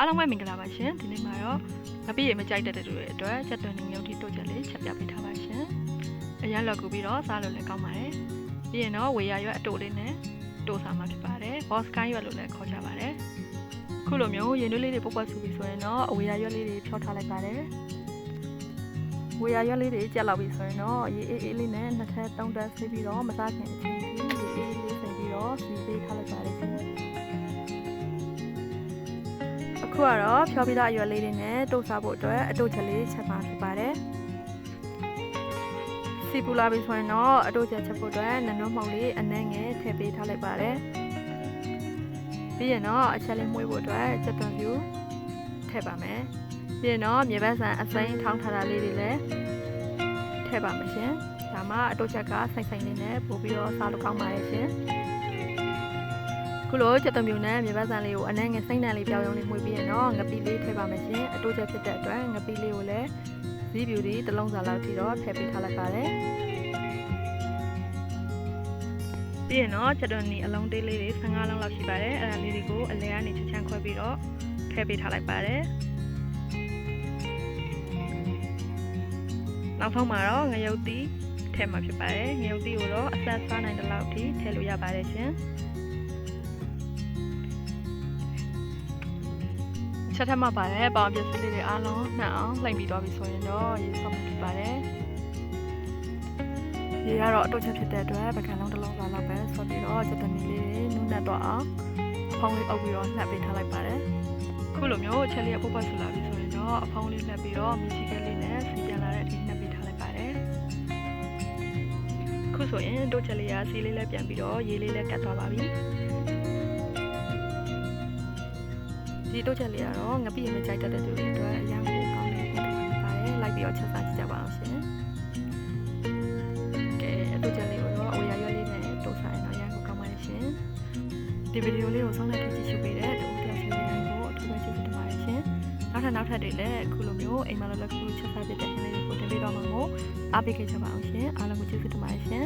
အားလုံးပဲမင်္ဂလာပါရှင်ဒီနေ့မှာတော့မပြည့်ရမကြိုက်တဲ့တွေအတွက်ချက်သွင်းနေရုံထိတို့ချက်လေးချက်ပြပေးထားပါရှင်အရန်လွယ်ကူပြီးတော့စားလို့လည်းကောင်းပါတယ်ပြီးရင်တော့ဝေရရွက်အတိုလေးနဲ့တိုးစားမှာဖြစ်ပါတယ်ဘော့စကိုင်းရွက်လို့လည်းခေါ်ကြပါတယ်ခုလိုမျိုးရင်သွေးလေးတွေပုတ်ပွက်ဆူပြီးဆိုရင်တော့အဝေရရွက်လေးတွေဖြောထားလိုက်ပါတယ်ဝေရရွက်လေးတွေကြက်လောက်ပြီးဆိုရင်တော့ရေအေးအေးလေးနဲ့နှစ်ထပ်သုံးတက်ဆေးပြီးတော့မစားခင်အချိန်ထိရေအေးအေးလေးစိမ့်ပြီးတော့စီပေးထားလိုက်ပါတယ်ရှင်အခုကတော့ဖြောပြီးသားအရွက်လေးတွေနဲ့တိုးစားဖို့အတွက်အတိုးချက်လေးချက်မှာဖြစ်ပါတယ်စီပူလာပြီးဆိုရင်တော့အတိုးချက်ချက်ဖို့အတွက်နနွားမှောက်လေးအနှဲငယ်ထည့်ပေးထားလိုက်ပါတယ်ပြီးရင်တော့အချက်လေးမှုေးဖို့အတွက်ချက်သွန်ပြူထည့်ပါမယ်ပြီးရင်တော့မြေဘက်ဆန်အစိမ်းထောင်းထားတာလေးတွေလည်းထည့်ပါမယ်ရှင်ဒါမှအတိုးချက်ကဆိုင်ဆိုင်လေးနဲ့ပို့ပြီးတော့စားလို့ကောင်းပါတယ်ရှင်ခုလိုချက်သွန်ပြူနဲ့မြေဘက်ဆန်လေးကိုအနှဲငယ်စိမ့်နှံလေးပြောင်းရုံလေးမှုေးပြီးရင်တော့ငပိလေးထည့်ပါမယ်ရှင်အတိုးချက်ဖြစ်တဲ့အတွက်ငပိလေးကိုလည်းဇီးပြူဒီတစ်လုံးစာလောက်ထိတော့ထည့်ပေးထားလိုက်ပါတယ်ပြီးရင်တော့ချက်သွန်နီအလုံးသေးလေးတွေ15လုံးလောက်ရှိပါတယ်အဲ့ဒါလေးတွေကိုအလဲကနေချက်ချမ်းခွဲပြီးတော့ထည့်ပေးထားလိုက်ပါတယ်နောက်ဆုံးမှာတော့ငရုတ်သီးထည့်မှာဖြစ်ပါတယ်ငရုတ်သီးကိုတော့အဆက်စားနိုင်တဲ့လောက်ထိထည့်လို့ရပါတယ်ရှင်ချက်ထက်မှပါတယ်ပေါင်ပစ္စည်းလေးတွေအားလုံးနှံ့အောင်လှိမ့်ပြီးသွားပြီဆိုရင်တော့ရေဆောက်မှာဖြစ်ပါတယ်ရေကတော့အတုတ်ချက်ဖြစ်တဲ့အတွက်ပကံလုံးတစ်လုံးလောက်ပဲဆော့ပြီးတော့ချက်သွန်နီလေးတွေနူးနက်တော့အောင်အဖုံးလေးအုပ်ပြီးတော့နှပ်ပေးထားလိုက်ပါတယ်ခုလိုမျိုးချက်လေးအပုတ်ပတ်ဆူလာပြီဆိုရင်တော့အဖုံးလေးနှပ်ပြီးတော့မီချီကလေးနဲ့စီပြန်လာတဲ့အထိနှပ်ပေးထားလိုက်ပါတယ်ခုဆိုရင်တို့ချက်လေးကစီလေးလည်းပြန်ပြီးတော့ရေလေးလည်းကတ်သွားပါပြီဒီတို့ချက်လေးကတော့ငပိရမကြိုက်တတ်တဲ့သူတွေအတွက်အရင်ကကောင်းတဲ့ပုံစံဖြစ်ပါတယ်လိုက်ပြီးတော့ချက်စားကြည့်ကြပါအောင်ရှင်ကဲအတို့ချက်လေးကိုတော့အဝေးရရွက်လေးနဲ့တိုးစားရင်တော့အရင်ကကောင်းပါတယ်ရှင်ဒီဗီဒီယိုလေးကိုဆုံးသက်ကြည့်ရှုပေးတဲ့တူတယောက်စီတိုင်းကိုအထူးပဲကျေးဇူးတင်ပါတယ်ရှင်နောက်ထပ်တွေလည်းအခုလိုမျိုးအိမ်မှာလည်းခုချက်စားပြတဲ့ဟင်းလေးတွေကိုတင်ပေးတော့မှာမို့အားပေးခဲ့ကြပါအောင်ရှင်အားလုံးကိုကျေးဇူးတင်ပါတယ်ရှင်